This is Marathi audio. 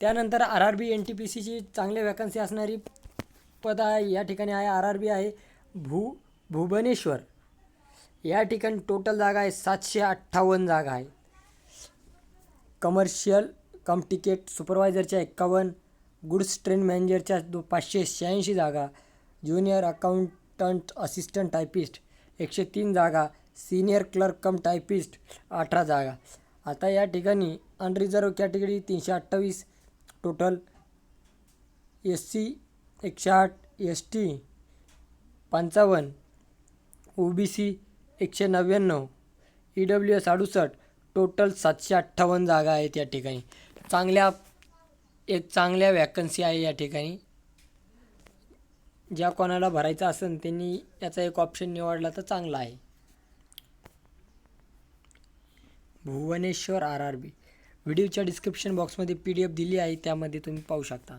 त्यानंतर RRB NTPCची चांगले वॅकन्सी असणारी पद आहे या ठिकाणी आहे. RRB आहे भुवनेश्वर. या ठिकाणी टोटल जागा आहे 758 जागा आहे. कमर्शियल कम तिकीट सुपरवायझरच्या 51, गुड्स ट्रेन मॅनेजरच्या 586 जागा, ज्युनियर अकाउंटंट असिस्टंट टायपिस्ट 103 जागा, सिनियर क्लर्क कम टायपिस्ट 18 जागा. आता या ठिकाणी unreserved category 328 total, SC 108, ST 55, OBC 199, EWS 68, total 758 जागा आहेत या ठिकाणी. चांगल्या वॅकन्सी आहे या ठिकाणी. ज्या कोणाला भरायचं असेल त्यांनी याचा एक ऑप्शन निवडला तर चांगला आहे. भुवनेश्वर RRB व्हिडिओच्या डिस्क्रिप्शन बॉक्समध्ये PDF दिली आहे, त्यामध्ये तुम्ही पाहू शकता.